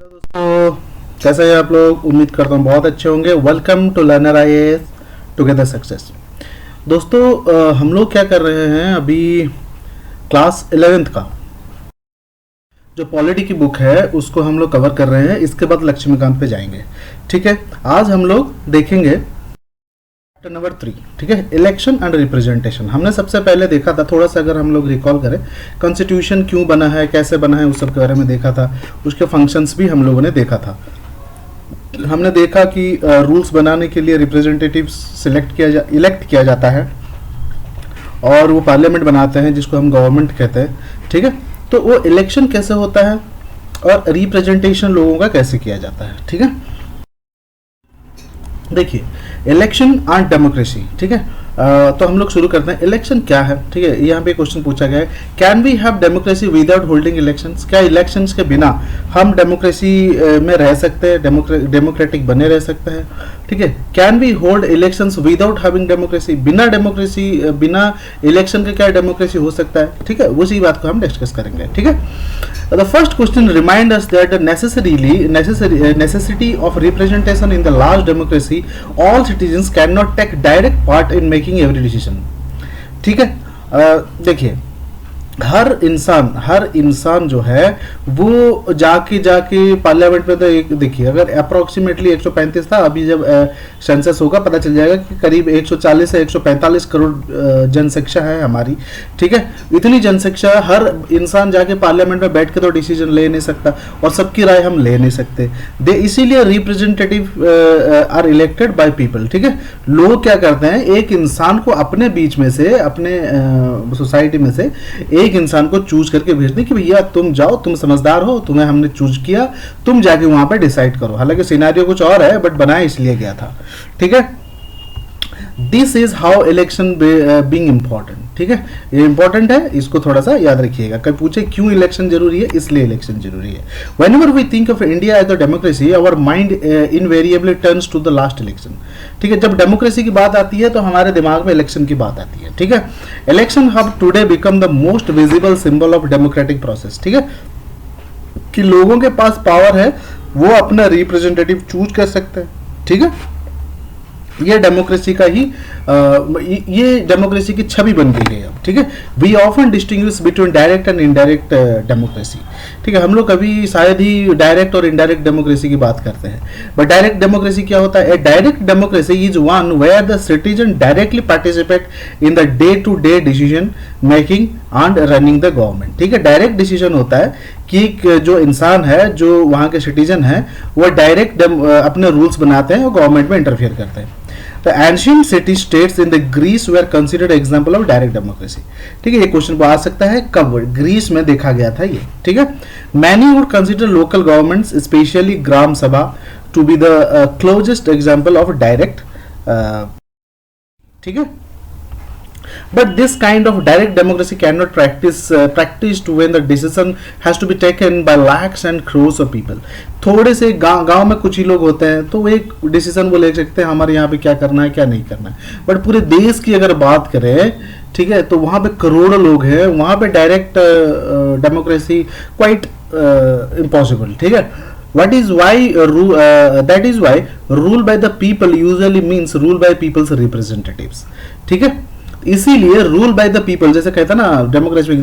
दोस्तों, कैसे हैं आप लोग? उम्मीद करता हूँ बहुत अच्छे होंगे। Welcome to Learner IAS together success. दोस्तों, हम लोग क्या कर रहे हैं अभी, क्लास 11th का जो पॉलिटी की बुक है उसको हम लोग कवर कर रहे हैं। इसके बाद लक्ष्मीकांत पे जाएंगे। ठीक है, आज हम लोग देखेंगे चैप्टर नंबर 3। ठीक है, इलेक्शन एंड रिप्रेजेंटेशन। हमने सबसे पहले देखा था, थोड़ा सा अगर हम लोग रिकॉल करें, कॉन्स्टिट्यूशन क्यों बना है, कैसे बना है, उस सब के बारे में देखा था। उसके फंक्शंस भी हम लोगों ने देखा था। हमने देखा कि रूल्स बनाने के लिए रिप्रेजेंटेटिव्स इलेक्ट किया जाता है और वो पार्लियामेंट बनाते हैं जिसको हम गवर्नमेंट कहते हैं। ठीक है, तो वो इलेक्शन कैसे होता है और रिप्रेजेंटेशन लोगों का कैसे किया जाता है। ठीक है, देखिए, इलेक्शन एंड डेमोक्रेसी। ठीक है, तो हम लोग शुरू करते हैं। इलेक्शन क्या है? ठीक है, यहाँ पे क्वेश्चन पूछा गया है, can we have democracy without holding elections? क्या इलेक्शंस के बिना हम डेमोक्रेसी में रह सकते हैं, डेमोक्रेटिक बने रह सकते हैं? ठीक है, can we hold elections without having democracy? बिना डेमोक्रेसी, बिना इलेक्शन के क्या डेमोक्रेसी हो सकता है? ठीक है, उसी बात को हम डिस्कस करेंगे। ठीक है, the first question remind us that necessity of representation in the large democracy, all citizens cannot take direct part in making every decision. ठीक है, देखिए, हर इंसान जो है वो जाके पार्लियामेंट में, तो एक देखिए, अगर अप्रोक्सीमेटली 135 था, अभी जब सेंसस होगा पता चल जाएगा कि करीब 140 से 145 करोड़ जनसंख्या है हमारी। ठीक है, इतनी जनसंख्या, हर इंसान जाके पार्लियामेंट में बैठ के तो डिसीजन ले नहीं सकता और सबकी राय हम ले नहीं सकते। इसीलिए representative are elected by people. ठीक है, लोग क्या करते हैं, एक इंसान को अपने बीच में से, अपने सोसाइटी में से एक इंसान को चूज करके भेज दें कि भैया तुम जाओ, तुम समझदार हो, तुम्हें हमने चूज किया, तुम जाके वहां पे डिसाइड करो। हालांकि सिनेरियो कुछ और है, बट बनाया इसलिए गया था। ठीक है, this is how election being important. ठीक है, ये इंपॉर्टेंट है, इसको थोड़ा सा याद रखिएगा। कभी पूछे क्यों इलेक्शन जरूरी है, इसलिए इलेक्शन जरूरी है। Whenever we think of India as a democracy, our mind invariably turns to the last election. ठीक है, जब डेमोक्रेसी की बात आती है तो हमारे दिमाग में इलेक्शन की बात आती है। ठीक है, election have today become the most visible symbol of democratic process. ठीक है, कि लोगों के पास पावर है, वो अपना रिप्रेजेंटेटिव चूज कर सकते हैं। ठीक है, ये डेमोक्रेसी का ही ये डेमोक्रेसी की छवि बन गई है अब। ठीक है, we often distinguish between direct and indirect democracy. ठीक है, हम लोग कभी शायद ही डायरेक्ट और इनडायरेक्ट डेमोक्रेसी की बात करते हैं, बट डायरेक्ट डेमोक्रेसी क्या होता है? Direct democracy is one where the citizen directly participate in the day to day decision making and running the government. ठीक है, डायरेक्ट डिसीजन होता है कि जो इंसान है, जो वहाँ के सिटीजन है, वो डायरेक्ट अपने रूल्स बनाते हैं और गवर्नमेंट में इंटरफियर करते हैं। The ancient city states in the Greece were considered example of direct democracy. ठीक है, ये क्वेश्चन को आ सकता है, कब ग्रीस में देखा गया था ये। ठीक है, many would consider local governments, especially ग्राम सभा, to be the closest example of direct. ठीक है, but this kind of direct democracy cannot practiced when the decision has to be taken by lakhs and crores of people. थोड़े से गांव में कुछ ही लोग होते हैं तो वो एक डिसीजन वो ले सकते हैं, हमारे यहाँ पे क्या करना है क्या नहीं करना है। बट पूरे देश की अगर बात करें, ठीक है, तो वहाँ पे करोड़ों लोग हैं, वहाँ पे डायरेक्ट डेमोक्रेसी क्वाइट इम्पॉसिबल। ठीक है, that is why rule by the people usually means rule by people's representatives. ठीक है, इसीलिए रूल बाय द पीपल, जैसे कहता ना डेमोक्रेसी,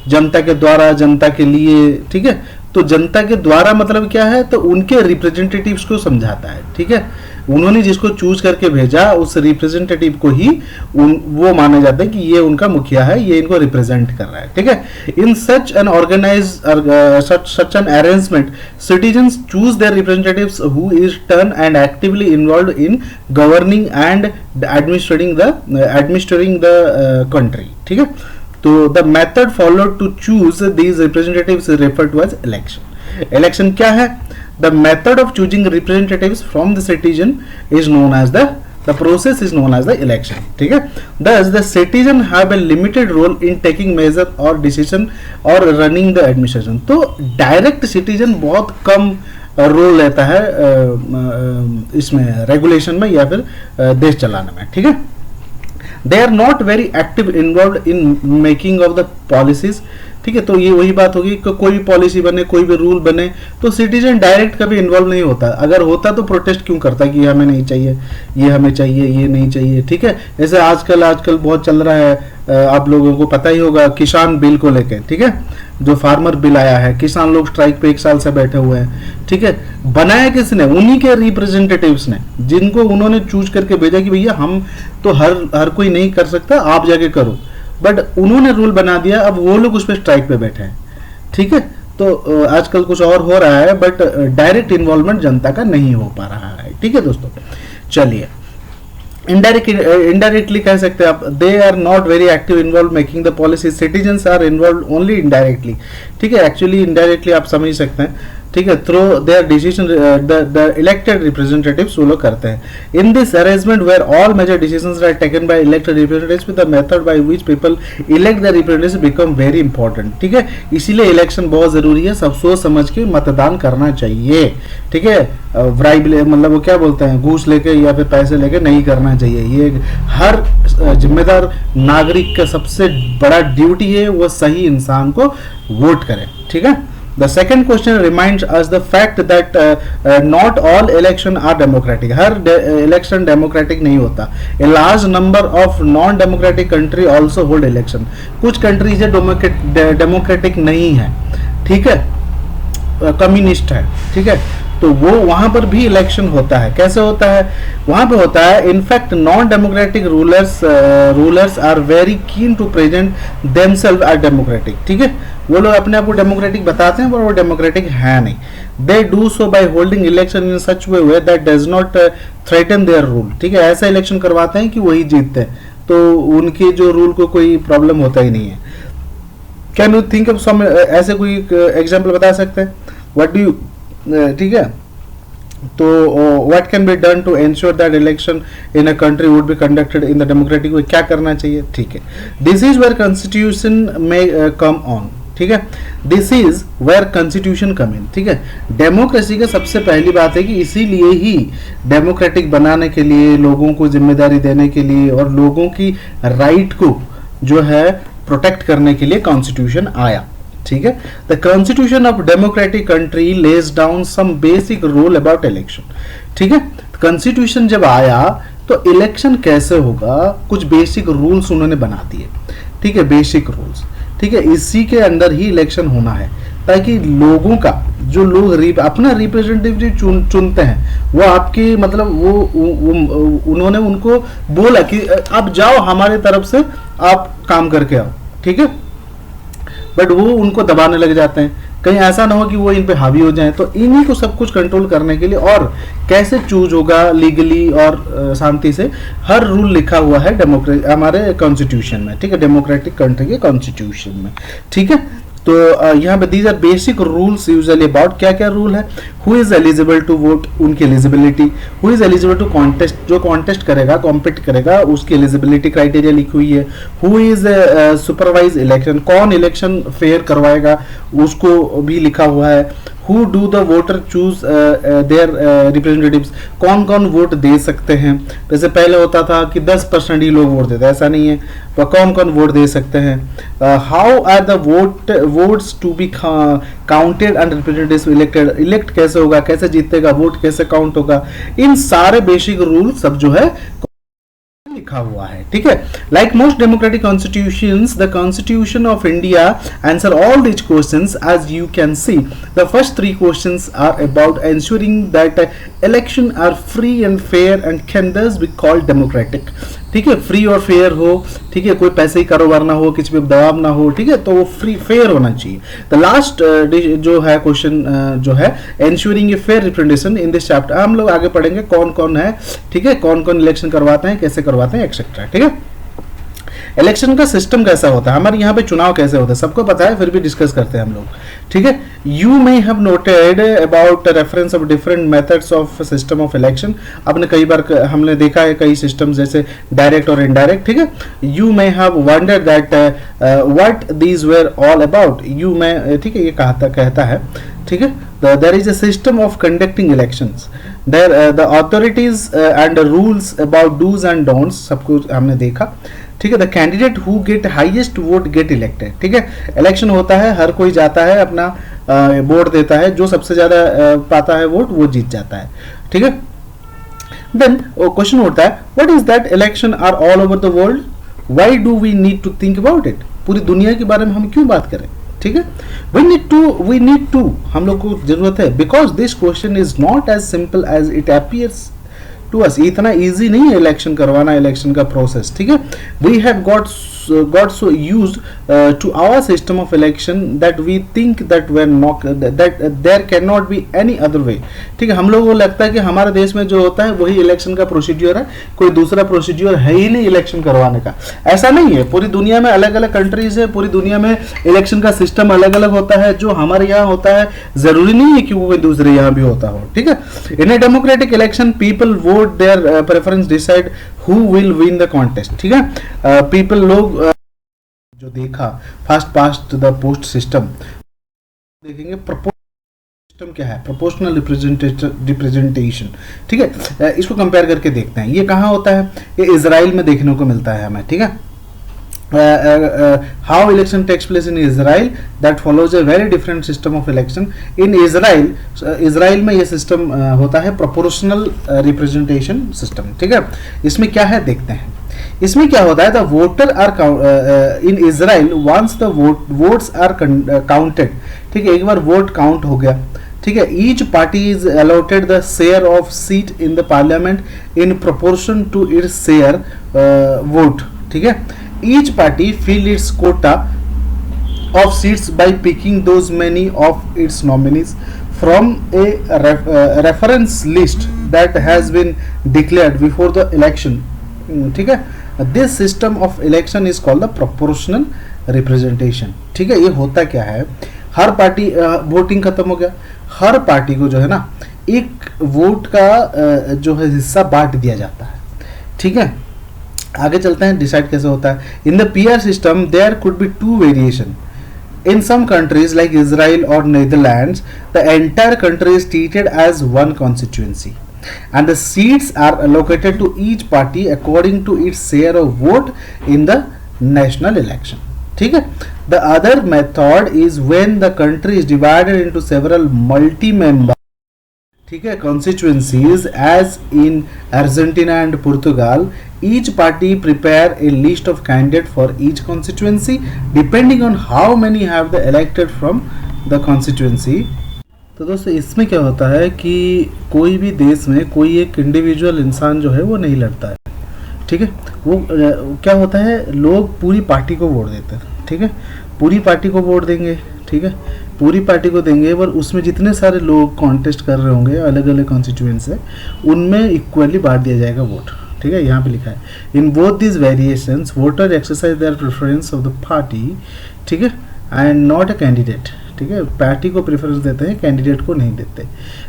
जनता के द्वारा, जनता के लिए। ठीक है, तो जनता के द्वारा मतलब क्या है, तो उनके रिप्रेजेंटेटिव्स को समझाता है। ठीक है, उन्होंने जिसको चूज करके भेजा, उस रिप्रेजेंटेटिव को ही वो माना जाता है कि ये उनका मुखिया है, ये इनको रिप्रेजेंट कर रहा है। ठीक है, in such an such an arrangement, citizens choose their representatives who is turn and actively involve in governing and administrating the country. ठीक है, तो the method followed to choose these representatives refer to as election. Election क्या है? The method of choosing representatives from the citizen is known as the process is known as the election. ठीक है, thus the citizen have a limited role in taking measure or decision or running the administration. तो direct citizen बहुत कम role लेता है इसमें, regulation में या फिर देश चलाने में। ठीक है, they are not very active involved in making of the policies. ठीक है। तो ये वही बात होगी कि कोई भी पॉलिसी बने, कोई भी रूल बने, तो सिटीजन डायरेक्ट कभी इन्वॉल्व नहीं होता। अगर होता तो प्रोटेस्ट क्यों करता कि ये हमें नहीं चाहिए, ये हमें चाहिए, ये नहीं चाहिए, ठीक है। जैसे आजकल बहुत चल रहा है, आप लोगों को पता ही होगा किसान बिल को लेके, ठीक है, जो फार्मर बिल आया है, किसान लोग स्ट्राइक पे 1 साल से बैठे हुए हैं, ठीक है। बनाया किसने? उन्हीं के रिप्रेजेंटेटिव्स ने, जिनको उन्होंने चूज करके भेजा कि भैया हम तो हर कोई नहीं कर सकता, आप जाके करो, बट उन्होंने रूल बना दिया, अब वो लोग उस पर स्ट्राइक पे बैठे हैं, ठीक है। तो आजकल कुछ और हो रहा है, बट डायरेक्ट इन्वॉल्वमेंट जनता का नहीं हो पा रहा है, ठीक है दोस्तों। चलिए, इनडायरेक्टली कह सकते हैं आप, they are not very active involve making the policy, citizens are involve only indirectly, ठीक है। एक्चुअली इनडायरेक्टली आप समझ सकते हैं, ठीक है, through their decision the elected representatives वो लोग करते हैं। In this arrangement where all major decisions are taken by elected representatives with the method by which people elect the representatives become very important, ठीक है। इसीलिए इलेक्शन बहुत जरूरी है, सब सोच समझ के मतदान करना चाहिए, ठीक है। ब्राइब मतलब वो क्या बोलते हैं, घूस लेके या फिर पैसे लेके नहीं करना चाहिए। ये हर जिम्मेदार नागरिक का सबसे बड़ा ड्यूटी है, वो सही इंसान को वोट करें, ठीक है। The second question reminds us the fact that not all election are democratic. Her election democratic नहीं होता. A large number of non-democratic country also hold election. कुछ countries है democratic नहीं है, ठीक है, कम्युनिस्ट है, ठीक है। तो वो वहां पर भी इलेक्शन होता है। कैसे होता है? वहां पे होता है, in fact non democratic rulers are very keen to present themself are democratic, ठीक है। वो लोग अपने आप को डेमोक्रेटिक बताते हैं, पर वो डेमोक्रेटिक है नहीं। They do so by holding election in such way that does not threaten their rule, ठीक है। ऐसा इलेक्शन करवाते हैं कि वही जीतते हैं, तो उनके जो रूल को कोई प्रॉब्लम होता ही नहीं है। Can you think of some, ऐसे कोई एग्जाम्पल बता सकते हैं? व्हाट डू यू, ठीक है। तो what can be done to ensure that election in a country would be conducted in the democratic way, क्या करना चाहिए, ठीक है। दिस इज वेयर कॉन्स्टिट्यूशन में कम ऑन, ठीक है। दिस इज वेयर कॉन्स्टिट्यूशन कम इन, ठीक है। डेमोक्रेसी का सबसे पहली बात है कि इसीलिए ही डेमोक्रेटिक बनाने के लिए, लोगों को जिम्मेदारी देने के लिए और लोगों की राइट को जो है प्रोटेक्ट करने के लिए कॉन्स्टिट्यूशन आया, ठीक है। The constitution of democratic country lays down some basic rule about election, ठीक है। कॉन्स्टिट्यूशन जब आया तो इलेक्शन कैसे होगा, कुछ बेसिक रूल्स उन्होंने बना दिए, ठीक है, बेसिक रूल्स, ठीक है। इसी के अंदर ही इलेक्शन होना है, ताकि लोगों का, जो लोग अपना रिप्रेजेंटेटिव चुनते हैं, वो आपकी मतलब वो उन्होंने उनको बोला कि आप जाओ हमारे तरफ से, आप काम करके आओ, ठीक है। बट वो उनको दबाने लग जाते हैं, कहीं ऐसा ना हो कि वो इन पे हावी हो जाए। तो इन्हीं को सब कुछ कंट्रोल करने के लिए, और कैसे चूज होगा लीगली और शांति से, हर रूल लिखा हुआ है हमारे कॉन्स्टिट्यूशन में, ठीक है, डेमोक्रेटिक कंट्री के कॉन्स्टिट्यूशन में, ठीक है। तो यहाँ पे these are basic rules usually about, क्या क्या रूल है, who is eligible to vote, उनकी eligibility, who is eligible to contest, जो कॉन्टेस्ट करेगा, कॉम्पिट करेगा, उसकी एलिजिबिलिटी क्राइटेरिया लिखी हुई है। हु इज सुपरवाइज इलेक्शन, कौन इलेक्शन फेयर करवाएगा, उसको भी लिखा हुआ है। Who do the voter choose their representatives, कौन कौन वोट दे सकते हैं। जैसे पहले होता था कि 10% ही लोग वोट देते, ऐसा नहीं है, तो कौन कौन वोट दे सकते हैं। How are the votes to be counted and representatives elected, elect कैसे होगा, कैसे जीतेगा, वोट कैसे काउंट होगा, इन सारे बेसिक रूल सब जो है लिखा हुआ है, ठीक है। Like most democratic constitutions, the constitution of India answer all these questions as you can see. The first 3 questions are about ensuring that election are free and fair and can thus be called democratic, ठीक है। Free और fair हो, ठीक है, कोई पैसे ही कारोबार ना हो, किसी पे दबाव ना हो, ठीक है, तो वो फ्री फेयर होना चाहिए। द लास्ट जो है क्वेश्चन जो है ensuring a fair representation in this chapter, हम लोग आगे पढ़ेंगे कौन कौन है, ठीक है, कौन कौन इलेक्शन करवाते हैं, कैसे करवाते हैं, एक्सेट्रा, ठीक है। इलेक्शन का सिस्टम कैसा होता है, हमारे यहाँ पे चुनाव कैसे होता है सबको पता है, फिर भी डिस्कस करते हैं हम लोग, ठीक है। You may have noted about reference of different methods of system of election, आपने कई बार हमने देखा है कई सिस्टम जैसे डायरेक्ट और इनडायरेक्ट, ठीक है। You may have wonder that what these were all about, you may, ठीक है, ये कहता है, ठीक है। There is a system of conducting elections, there the authorities and rules about dos and don'ts, सब कुछ हमने देखा, ठीक है। The candidate who get highest vote get elected, ठीक है। इलेक्शन होता है, हर कोई जाता है, अपना वोट देता है, जो सबसे ज्यादा पाता है वोट वो जीत जाता है, ठीक है। देन क्वेश्चन उठता है, what is that election are all over the world, why do we need to think about it, पूरी दुनिया के बारे में हम क्यों बात करें, ठीक है। वी नीड टू, हम लोग को जरूरत है, because this question is not as simple as it appears to us, इतना इजी नहीं है इलेक्शन करवाना, इलेक्शन का प्रोसेस, ठीक है। We have got so used to our system of election that we think that there cannot be any other way, ठीक है। हम लोगों को लगता है कि हमारे देश में जो होता है वही इलेक्शन का प्रोसीड्यूर है, कोई दूसरा प्रोसीड्यूर है ही नहीं इलेक्शन करवाने का। ऐसा नहीं है, पूरी दुनिया में अलग अलग कंट्रीज है, पूरी दुनिया में इलेक्शन का सिस्टम अलग अलग होता है। जो हमारे यहाँ होता है जरूरी नहीं है कि वो कोई दूसरे यहाँ भी होता हो, ठीक है। In a democratic election people vote their preference decide who will win the contest, ठीक है। पीपल लोग जो देखा first past the post system, देखेंगे सिस्टम क्या है, प्रोपोर्शनल रिप्रेजेंटेशन, ठीक है। इसको कंपेयर करके देखते हैं, ये कहाँ होता है, ये इजराइल में देखने को मिलता है हमें, ठीक है। How election takes place in Israel, that follows a very different system of election in Israel. Israel में ये सिस्टम होता है प्रोपोर्शनल रिप्रेजेंटेशन सिस्टम, ठीक है। इसमें क्या है देखते हैं। इसमें क्या होता है, the voter are in Israel once the votes are counted, ठीक है। एक बार वोट काउंट हो गया, ठीक है, each party is allotted the share of seat in the parliament in proportion to its share vote, ठीक है। Each party fill its quota of seats by picking those many of its nominees from a reference list that has been declared before the election, ठीक है। This system of election is called the proportional representation, ठीक है। ये होता क्या है, हर party voting खत्म हो गया, हर पार्टी को जो है ना एक वोट का जो है हिस्सा बांट दिया जाता है, ठीक है। आगे चलते हैं, डिसाइड कैसे होता है। In the PR system there could be two variation. In some countries like Israel or Netherlands, the entire country is treated as one constituency, and the seats are allocated to each party according to its share of vote in the national election, ठीक है। The other method is when the country is divided into several multi-member, ठीक है, constituencies, as in Argentina and Portugal. Each party prepare a list of candidates for each constituency depending on how many have the elected from the constituency. तो दोस्तों इसमें क्या होता है कि कोई भी देश में कोई एक इंडिविजुअल इंसान जो है वो नहीं लड़ता है, ठीक है। वो क्या होता है, लोग पूरी पार्टी को वोट देते हैं, ठीक है। पूरी पार्टी को वोट देंगे, ठीक है, पूरी पार्टी को देंगे, पर उसमें जितने सारे लोग कॉन्टेस्ट कर रहे होंगे अलग अलग कॉन्स्टिट्यूएंसी से, उनमें इक्वली बांट दिया जाएगा वोट, ठीक है। यहाँ पे लिखा है, in both this variations voter exercise their preference of the party, ठीक है, एंड नॉट अ कैंडिडेट, ठीक है। पार्टी को प्रेफरेंस देते हैं, कैंडिडेट को नहीं देते।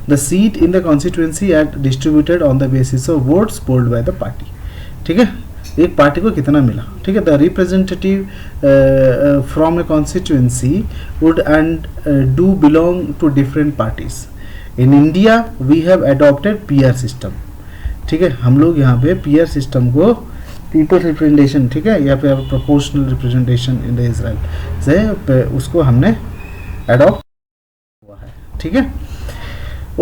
The seat in the constituency are distributed on the basis of votes polled by the party, ठीक है। एक पार्टी को कितना मिला, ठीक है। The representative from a constituency would and do belong to different parties. In India we have adopted PR system, ठीक है। हम लोग यहाँ पे पीआर सिस्टम को पीपल रिप्रेजेंटेशन, ठीक है, यहाँ पे proportional representation in the Israel से उसको हमने अडॉप्ट हुआ है, ठीक है।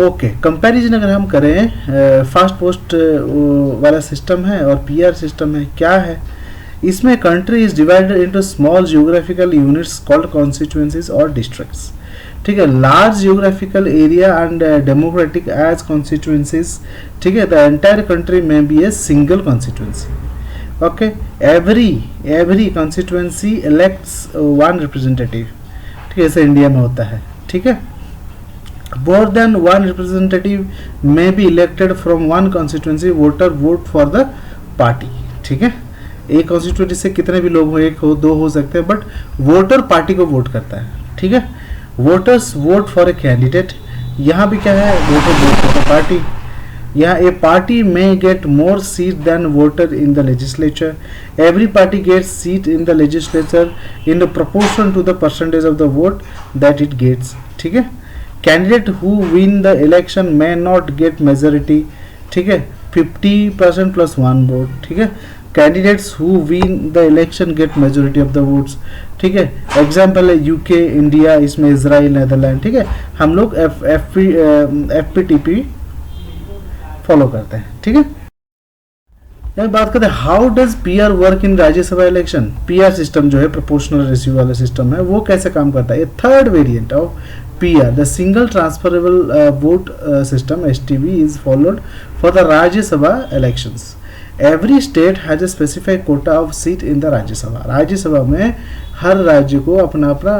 ओके, कंपैरिजन अगर हम करें, फास्ट पोस्ट वाला सिस्टम है और पीआर सिस्टम है, क्या है इसमें, country is divided into small geographical units called constituencies और डिस्ट्रिक्ट्स, ठीक है। Large geographical area and democratic as constituencies, ठीक है। द एंटायर कंट्री में be a single constituency, okay. Every constituency elects one representative, ठीक है, ऐसे इंडिया में होता है, ठीक है। More than one representative may be elected from one constituency. Voter vote for the party, ठीक है। एक कॉन्स्टिट्यूएंसी से कितने भी लोग हो, एक हो, दो हो सकते हैं, बट वोटर पार्टी को वोट करता है, ठीक है। Voters vote for a candidate, यहाँ भी क्या है, voter vote for the party. यहाँ ए party may get more seat than voter in the legislature. Every party gets seat in the legislature in the proportion to the percentage of the vote that it gets, ठीक है। Candidate who win the election may not get majority, ठीक है, 50% + 1 vote, ठीक है। Candidates who win the election get majority of the votes. ठीक है, example है UK, India, इसमें इसराइल, नेदरलैंड। ठीक है, हम लोग FPTP फॉलो करते हैं। ठीक है, यहाँ बात करते हैं how does PR work in Rajya Sabha election. PR system जो है प्रोपोर्शनल रेशियो वाला सिस्टम है, वो कैसे काम करता है। ये third variant of PR, the single transferable vote system STV is followed for the Rajya Sabha elections. Every state has a specified Kota of seat in the Rajya Sabha. Rajya Sabha में हर राज्य को अपना अपना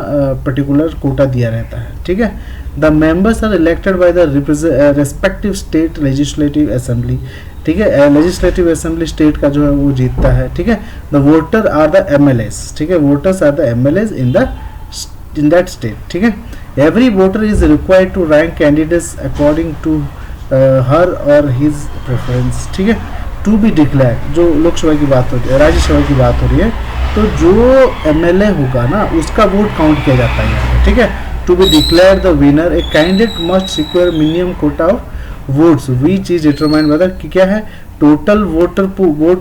पर्टिकुलर कोटा दिया रहता है। ठीक है, the members are elected by the respective state legislative assembly. ठीक है, लेजिस्लेटिव असेंबली स्टेट का जो है वो जीतता है। ठीक है, the voter are the MLAs। ठीक है, voters are the MLAs in that state. ठीक है, every voter is required to rank candidates according to her और हिज प्रेफरेंस। ठीक है, टू बी डिक्लेयर, जो लोकसभा की बात हो रही है, राज्यसभा की बात हो रही है, तो जो MLA होगा ना उसका वोट काउंट किया जाता है यहाँ पे। ठीक है, to be declare the winner a candidate must secure minimum quota of votes which is determined by the, क्या है, total vote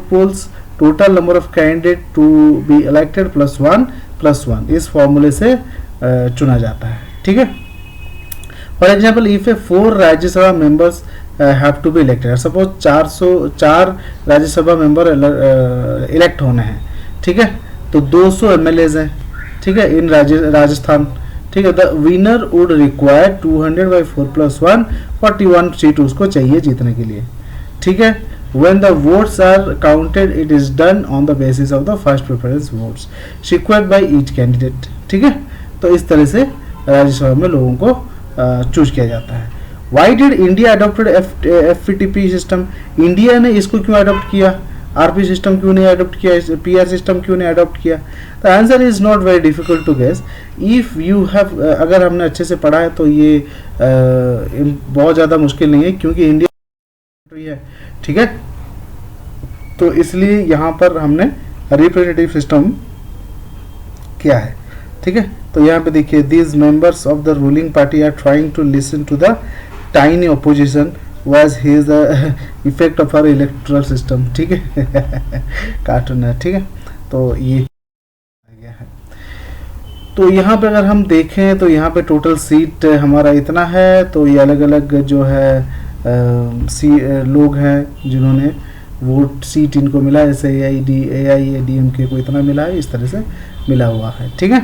polls, total number of candidate to be elected +1 इस फॉर्मूले से चुना जाता है। ठीक है, for example if a 4 Rajya Sabha members have to be elected, suppose 404 Rajya Sabha member elect होने हैं। ठीक है, तो 200 MLAs हैं। ठीक है, इन राजस्थान। ठीक है, the winner would require 200/4 +1 41 seat उसको चाहिए जीतने के लिए। ठीक है, when the votes are counted it is done on the basis of the first preference votes secured by each candidate। ठीक है, तो इस तरह से राज्यसभा में लोगों को चूज किया जाता है। Why did India adopted FPTP system? India ने इसको क्यों अडॉप्ट किया? RP सिस्टम क्यों नहीं अडॉप्ट किया? PR सिस्टम क्यों नहीं अडॉप्ट किया? The answer is not very difficult to guess. If you have, अगर हमने अच्छे से पढ़ा है तो ये बहुत ज़्यादा मुश्किल नहीं है, क्योंकि इंडिया है। ठीक है, तो इसलिए यहाँ पर हमने रिप्रेजेंटेटिव सिस्टम किया है। ठीक है, तो यहाँ पे देखिए, these members of the ruling party are trying to listen to the tiny opposition was his the effect of our electoral system। ठीक है, कार्टून है। ठीक है, तो ये आ गया है। तो यहाँ पे अगर हम देखें तो यहाँ पे टोटल सीट हमारा इतना है। तो ये अलग अलग जो है लोग हैं जिन्होंने वोट सीट इनको मिला है, जैसे AIADMK को इतना मिला है, इस तरह से मिला हुआ है। ठीक है,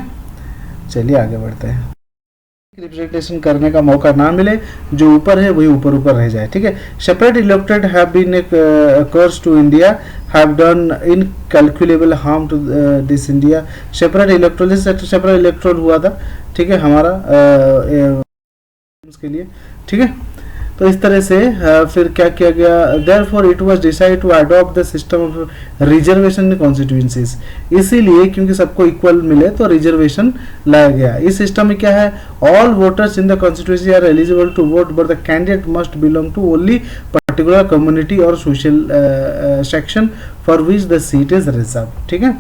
चलिए आगे बढ़ते हैं। रिप्रेजेंटेशन करने का मौका ना मिले, जो ऊपर है वही ऊपर ऊपर रह जाए। ठीक है, separate elected have been a curse to India have done incalculable harm to this India. Separate electoral हुआ था। ठीक है, हमारा के लिए। ठीक है, तो इस तरह से फिर क्या किया गया, therefore it was decide to adopt the system of reservation in constituencies. इसीलिए क्योंकि सबको इक्वल मिले तो रिजर्वेशन लाया गया। इस सिस्टम में क्या है, all voters in the constituency are eligible to vote but the candidate must belong to only particular community और social section for which the seat is reserve. ठीक है,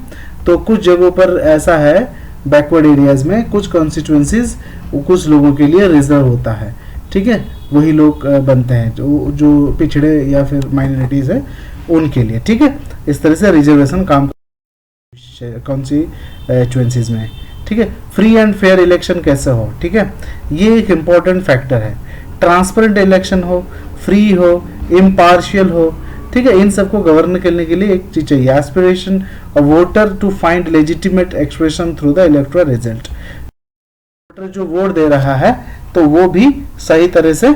तो कुछ जगहों पर ऐसा है, बैकवर्ड एरियाज में कुछ कॉन्स्टिट्यूएंसीज कुछ लोगों के लिए रिजर्व होता है। ठीक है, वही लोग बनते हैं जो पिछड़े या फिर माइनॉरिटीज है उनके लिए। ठीक है, इस तरह से रिजर्वेशन काम कॉन्स्टिट्यूएंसीज में। ठीक है, फ्री एंड फेयर इलेक्शन कैसे हो। ठीक है, ये एक इम्पॉर्टेंट फैक्टर है। ट्रांसपेरेंट इलेक्शन हो, फ्री हो, इम्पार्शियल हो। ठीक है, इन सबको गवर्न करने के लिए एक चीज चाहिए, aspiration of voter to find legitimate expression through the electoral result. Voter जो वोट दे रहा है तो वो भी सही तरह से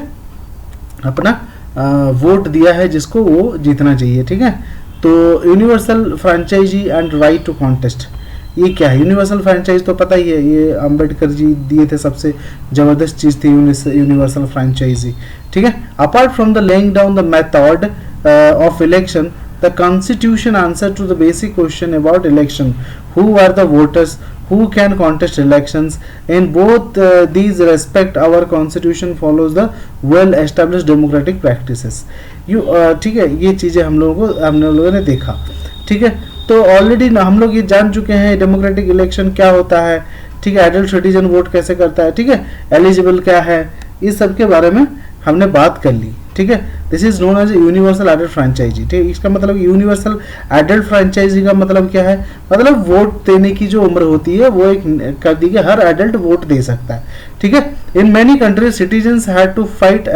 अपना वोट दिया है जिसको वो जीतना चाहिए। ठीक है, तो universal franchise and right to contest, ये क्या है? यूनिवर्सल फ्रेंचाइज तो पता ही है, ये अंबेडकर जी दिए थे, सबसे जबरदस्त चीज थी यूनिवर्सल फ्रेंचाइजी। ठीक है, apart from the laying down the method of election, the constitution answer to the basic question about election, who are the voters, who can contest elections. In both these respect our constitution follows the well established democratic practices। ठीक है, ये चीजें हम लोगों ने देखा। ठीक है, तो ऑलरेडी हम लोग ये जान चुके हैं डेमोक्रेटिक इलेक्शन क्या होता है। ठीक है, एडल्ट सिटीजन वोट कैसे करता है। ठीक है, एलिजिबल क्या है, इस सब के बारे में हमने बात कर ली। ठीक है। This is known as universal adult franchise, ठीक है। इसका मतलब यूनिवर्सल एडल्ट फ्रेंचाइजी का मतलब क्या है, मतलब वोट देने की जो उम्र होती है वो एक कर दी कि हर एडल्ट वोट दे सकता है, ठीक है। In many countries citizens had to fight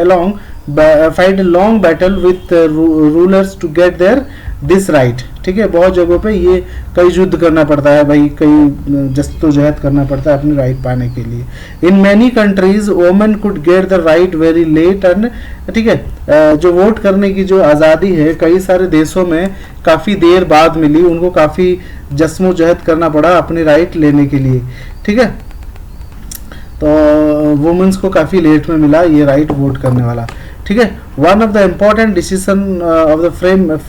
long battle with rulers to get their this right, ठीक है। बहुत जगहों पे ये कई युद्ध करना पड़ता है भाई, कई जद्दोजहद करना पड़ता है अपनी राइट पाने के लिए। In many countries women could get the right very late and, ठीक है। जो वोट करने की जो आज़ादी है कई सारे देशों में काफ़ी देर बाद मिली, उनको काफ़ी जद्दोजहद करना पड़ा अपनी राइट लेने के लिए, ठीक है। तो वुमेन्स को काफ़ी लेट में मिला ये राइट वोट करने वाला, ठीक है। One of the important decision of the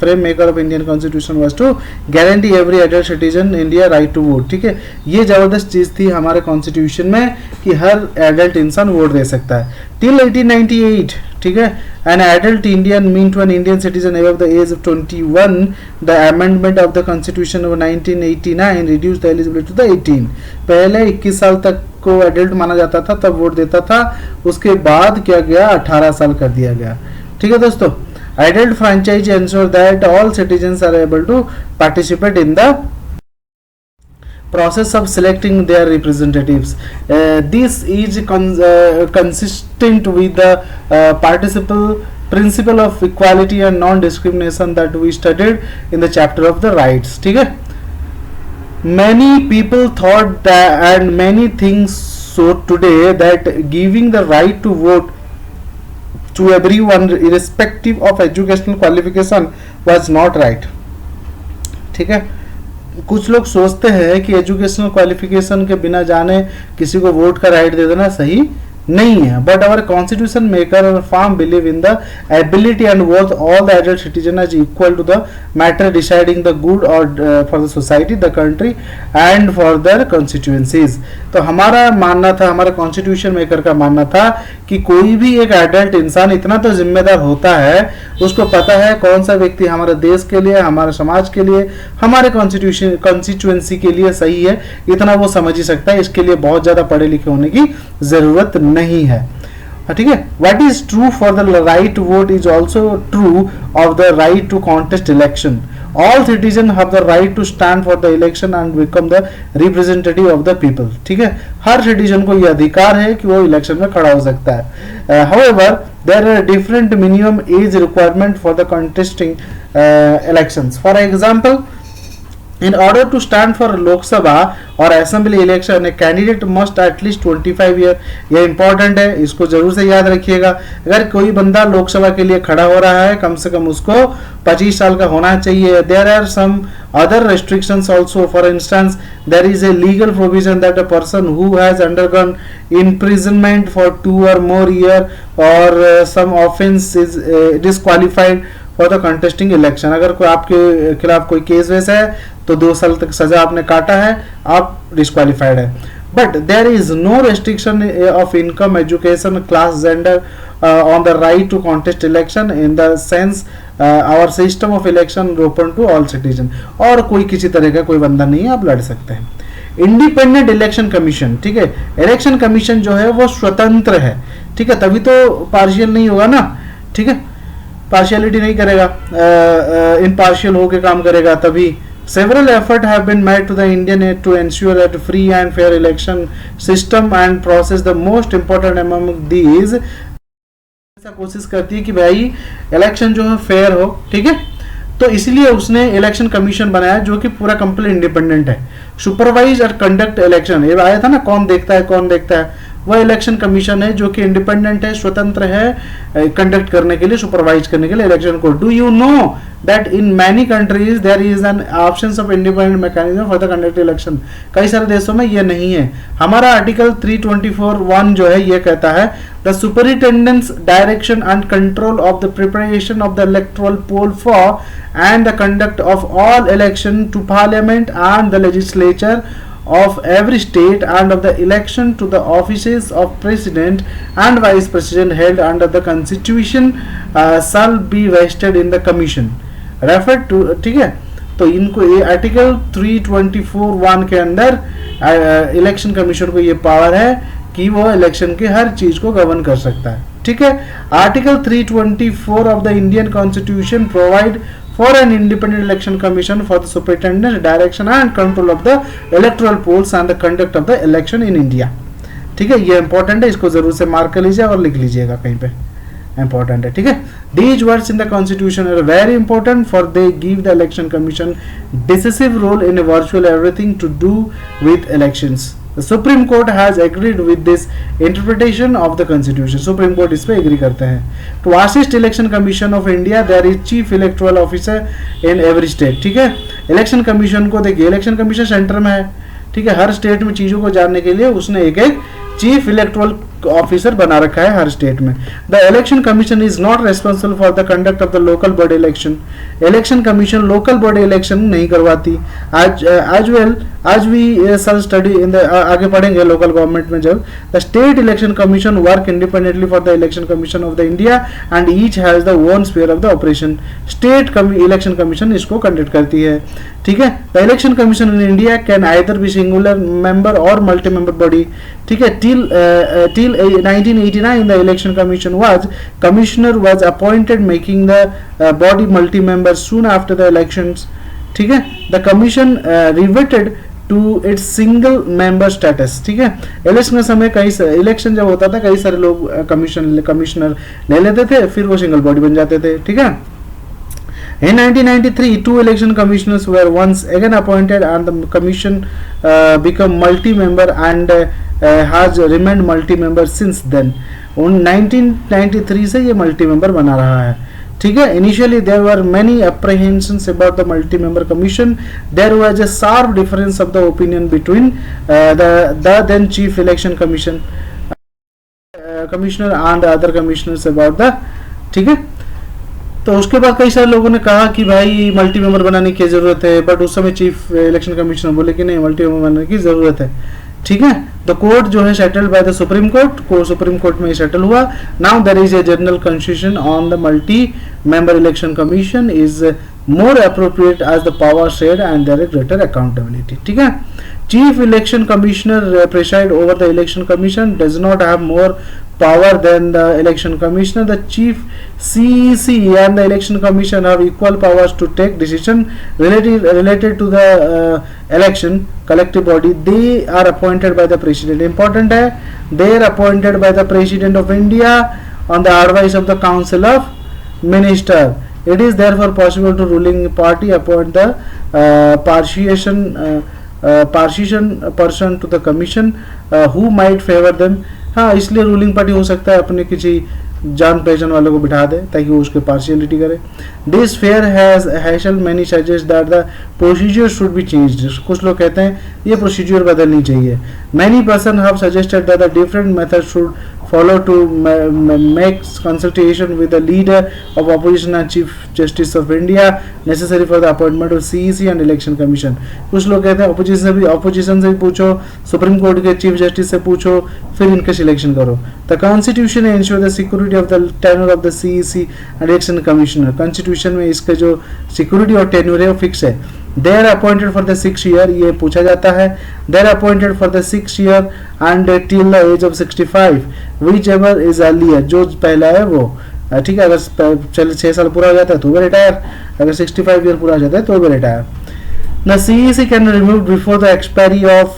frame maker of Indian constitution was to guarantee every adult citizen India right to vote, ठीक है। ये जबरदस्त चीज़ थी हमारे कॉन्स्टिट्यूशन में कि हर एडल्ट इंसान वोट दे सकता है। टिल 1898, ठीक है, an adult Indian mean to an Indian citizen above the age of 21, the amendment of the constitution of 1989 reduce the eligibility to the 18। पहले 21 साल तक को एडल्ट माना जाता था, तब वोट देता था, उसके बाद क्या गया 18 साल कर दिया गया, ठीक है दोस्तों। Adult franchise ensure that all citizens are able to participate in the process of selecting their representatives. This is consistent with the principle of equality and non-discrimination that we studied in the chapter of the rights, ठीक है। Many people thought that and many things so today that giving the right to vote to everyone irrespective of educational qualification was not right, ठीक है। कुछ लोग सोचते हैं कि educational qualification के बिना जाने किसी को वोट का राइट दे देना सही नहीं है, बट आवर कॉन्स्टिट्यूशन मेकर और firm believe in the ability and worth all the adult citizen as equal to the matter deciding the good और for the society, the country and for their constituencies. तो हमारा मानना था, हमारा constitution maker का मानना था कि कोई भी एक एडल्ट इंसान इतना तो जिम्मेदार होता है, उसको पता है कौन सा व्यक्ति हमारे देश के लिए, हमारे समाज के लिए, हमारे कॉन्स्टिट्यूएंसी के लिए सही है, इतना वो समझ ही सकता है। इसके लिए बहुत ज्यादा पढ़े लिखे होने की जरूरत नहीं है, ठीक है। What is true for the right to vote is also true of the right to contest election. All citizen have the right to stand for the election and become the representative of the people, ठीक है। हर citizen को यह अधिकार है कि वो election में खड़ा हो सकता है। However there are different minimum age requirement for the contesting elections. For example, in order to stand for Lok Sabha or Assembly election, a candidate must at least 25 year, ये important है, इसको जरूर से याद रखिएगा। अगर कोई बंदा लोकसभा के लिए खड़ा हो रहा है, कम से कम उसको 25 साल का होना चाहिए। There are some other restrictions also. For instance, there is a legal provision that a person who has undergone imprisonment for 2 or more year or some offense is disqualified for the contesting election. अगर कोई आपके खिलाफ कोई case वैसा है तो 2 साल तक सजा आपने काटा है, आप डिस्क्वालिफाइड है। But there is no restriction of income, education, class, gender on the right to contest election in the sense our system of election open to all citizen. और कोई किसी तरह का कोई बंदा नहीं है, आप लड़ सकते हैं। इंडिपेंडेंट इलेक्शन कमीशन, ठीक है, इलेक्शन कमीशन जो है वो स्वतंत्र है, ठीक है, तभी तो पार्शियल नहीं होगा ना, ठीक है, पार्शियलिटी नहीं करेगा, इम्पार्शियल होकर काम करेगा तभी। Several efforts have been made to the Indian to ensure that free and fair election system and process. The most important among these ऐसा कोशिश करती है कि भाई इलेक्शन जो है फेयर हो, ठीक है। तो इसलिए उसने इलेक्शन कमीशन बनाया जो कि पूरा कंप्लीट इंडिपेंडेंट है। सुपरवाइज और कंडक्ट इलेक्शन, ये आया था ना, कौन देखता है, वह इलेक्शन कमीशन है जो कि इंडिपेंडेंट है, स्वतंत्र है कंडक्ट करने के लिए, सुपरवाइज करने के लिए इलेक्शन को। Do you know that in many countries there is an option of independent mechanism for the conduct election. कई सारे देशों में ये नहीं है। हमारा आर्टिकल 324(1) जो है ये कहता है the superintendence direction and control of the preparation of the electoral poll for and the conduct of all election to parliament and the legislature of every state and of the election to the offices of president and vice president held under the constitution shall be vested in the commission referred to, ठीक है। तो इनको ये article 324(1) के अंदर election commission को ये power है कि वो इलेक्शन के हर चीज को गवर्न कर सकता है। ठीक है। Article 324 of the Indian constitution provide for an independent election commission for the superintendence, direction and control of the electoral polls and the conduct of the election in India। ठीक है, ये इंपॉर्टेंट है, इसको जरूर से मार्क कर लीजिए और लिख लीजिएगा कहीं पे, इंपॉर्टेंट है। ठीक है, these words in the constitution are very important for they give the election commission decisive role in a virtual everything to do with elections। The Supreme Court has agreed with this interpretation of the Constitution। Supreme Court इस पे agree करते हैं। To assist Election Commission of India, there is Chief Electoral Officer in every state। ठीक है, election commission को देखिए, election commission centre में है, ठीक है, हर स्टेट में चीजों को जानने के लिए उसने एक एक चीफ इलेक्टोरल ऑफिसर बना रखा है हर स्टेट में। The election commission is not responsible for the conduct of the local body election. Election commission local body election नहीं करवाती। आज we sir study in the आगे पढ़ेंगे लोकल गवर्नमेंट में जब। The state election commission work independently for the election commission of the India and each has the own sphere of the operation. State election commission इसको conduct करती है। ठीक है, the election commission in India can either B singular member और multi member body. ठीक है, till 1989 the election commission commissioner was appointed, making the body multi member soon after the elections। ठीक है, the commission reverted to its single member status। ठीक है, election के समय election जब होता था कई सारे लोग कमिश्नर ले लेते थे, फिर वो सिंगल बॉडी बन जाते थे। ठीक है, in 1993 two election commissioners were once again appointed and the commission became multi member and has remained multi member since then। 1993 से ये मल्टी मेंबर बना रहा है। ठीक है, initially there were many apprehensions about the multi member commission। there was a sharp difference of the opinion between the then chief election commissioner and other commissioners about the। ठीक है, तो उसके बाद कई सारे लोगों ने कहा कि भाई मल्टी मेंबर बनाने की जरूरत है, बट उस समय चीफ इलेक्शन कमिश्नर बोले कि नहीं, मल्टी मेंबर बनाने की जरूरत है। ठीक है, द कोर्ट जो है settled by the supreme court को सुप्रीम कोर्ट में सेटल हुआ। Now there is a general constitution on the multi member election commission is more appropriate as the power shared and there is greater accountability. ठीक है, chief election commissioner preside over the election commission does not have more power than the election commissioner। the chief CEC and the election commission have equal powers to take decision related to the election collective body। they are appointed by the president। important है, they are appointed by the president of India on the advice of the council of minister। it is therefore possible to ruling party appoint the partition person to the commission who might favor them। हाँ, इसलिए ruling party हो सकता है अपने किसी जान पहचान वालों को बिठा दे ताकि वो उसके पार्शियलिटी करे। This fear has led many suggest that the procedure should be changed. कुछ लोग कहते हैं ये प्रोसीजर बदलनी चाहिए। Many person have suggested that the different method should follow to make consultation with the leader of opposition and chief justice of India necessary for the appointment of CEC and election commission। कुछ लोग कहते हैं opposition से भी पूछो, supreme court के chief justice से पूछो, फिर इनका सिलेक्शन करो। The constitution ensure the security of the tenure of the CEC and election commissioner। constitution में इसका जो security और tenure है वो फिक्स है। they are appointed for the 6 year, ये पूछा जाता है। they are appointed for the 6 year and till the age of 65 whichever is earlier। जो पहला है वो, ठीक है, अगर चल 6 साल पूरा हो जाता है तो भी रिटायर, अगर 65 ईयर पूरा हो जाता है तो भी retire. the CEC can remove before the expiry of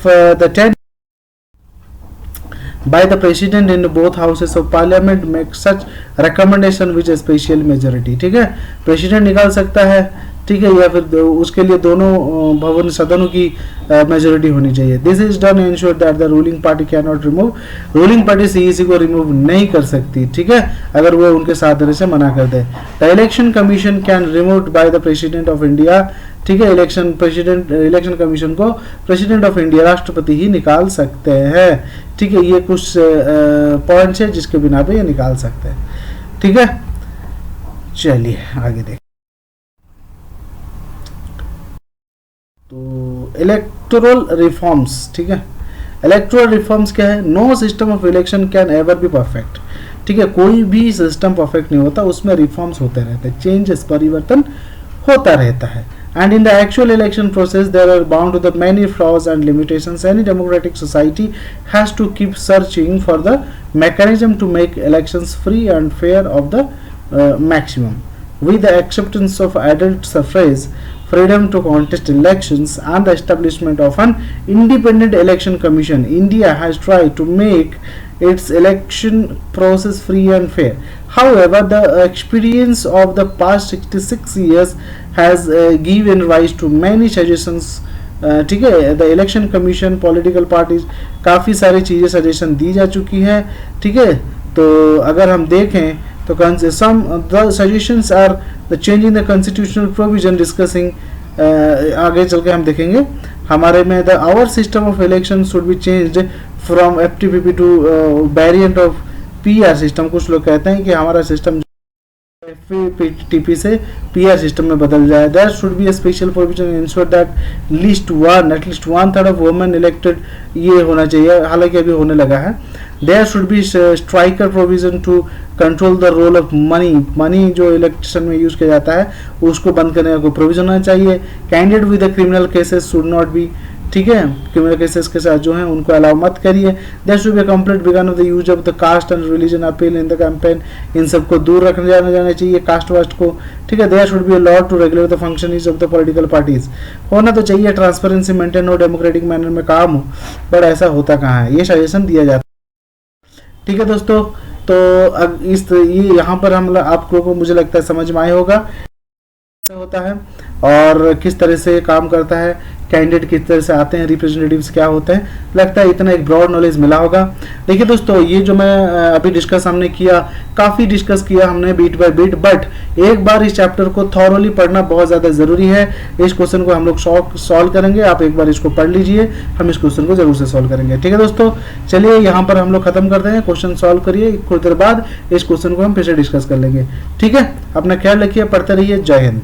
the 10 by the president in both houses of parliament make such recommendation with a special majority। ठीक है, प्रेसिडेंट निकाल सकता है, ठीक है, या फिर उसके लिए दोनों भवन सदनों की मेजोरिटी होनी चाहिए। This is done ensure that the ruling party can not remove. Ruling party CEC को रिमूव नहीं कर सकती, ठीक है, अगर वो उनके साथ देने से मना कर दे। The election commission can remove by the president of India. ठीक है, इलेक्शन कमीशन को प्रेसिडेंट ऑफ इंडिया राष्ट्रपति ही निकाल सकते हैं। ठीक है, ये कुछ पॉइंट्स है जिसके बिना पे ये निकाल सकते हैं। ठीक है, चलिए आगे देखें। तो इलेक्टोरल रिफॉर्म्स, ठीक है, इलेक्टोरल रिफॉर्म्स क्या है? No system of election can ever be perfect. ठीक है, कोई भी सिस्टम परफेक्ट नहीं होता, उसमें रिफॉर्म्स होते रहते हैं, चेंजेस परिवर्तन होता रहता है। And in the actual election process, there are bound to the many flaws and limitations. Any democratic society has to keep searching for the mechanism to make elections free and fair of the maximum. With the acceptance of adult suffrage, freedom to contest elections, and the establishment of an independent election commission, India has tried to make its election process free and fair. However, the experience of the past 66 years has given rise to many suggestions. ठीक है, the election commission, political parties, काफ़ी सारी चीज़ें suggestion दी जा चुकी हैं. ठीक है, तो अगर हम देखें तो some the suggestions are the changing the constitutional provision, discussing आगे चल के हम देखेंगे हमारे में the our system of election should be changed from FTPP to variant of PR system. कुछ लोग कहते हैं कि हमारा सिस्टम FTP से PR सिस्टम में बदल जाए. There should be a special provision ensure that at least one third of women elected, ये होना चाहिए, हालांकि अभी होने लगा है. There should be striker provision to control the role of money जो इलेक्शन में यूज किया जाता है उसको बंद करने का प्रोविजन होना चाहिए. Candidate with the criminal cases should not be, ठीक है, क्रिमिनल केसेस के साथ जो हैं उनको अलाउ मत करिए. There should be complete ban of the use of the caste and religion appeal in the campaign. इन सबको दूर रखने जाना चाहिए, कास्ट वास्ट को. ठीक है, there should be a law to regulate the functioning of the political parties. होना तो चाहिए, ट्रांसपेरेंसी मेंटेन हो, डेमोक्रेटिक मैनर में काम हो, बट ऐसा होता कहाँ है, ये सजेशन दिया जाता है. ठीक है दोस्तों, तो ये यहाँ पर हम आप लोगों को मुझे लगता है समझ में आया होगा होता है और किस तरह से काम करता है, कैंडिडेट किस तरह से आते हैं, रिप्रेजेंटेटिव्स क्या होते हैं. लगता है इतना एक ब्रॉड नॉलेज मिला होगा. देखिए दोस्तों, ये जो मैं अभी डिस्कस हमने किया, काफ़ी डिस्कस किया हमने बीट बाय बीट, बट एक बार इस चैप्टर को थॉरोली पढ़ना बहुत ज़्यादा ज़रूरी है. इस क्वेश्चन को हम लोग सॉल्व करेंगे, आप एक बार इसको पढ़ लीजिए, हम इस क्वेश्चन को जरूर से सॉल्व करेंगे. ठीक है दोस्तों, चलिए यहाँ पर हम लोग खत्म करते हैं. क्वेश्चन सॉल्व करिए, कुछ देर बाद इस क्वेश्चन को हम फिर से डिस्कस कर लेंगे. ठीक है, अपना ख्याल रखिए, पढ़ते रहिए. जय हिंद.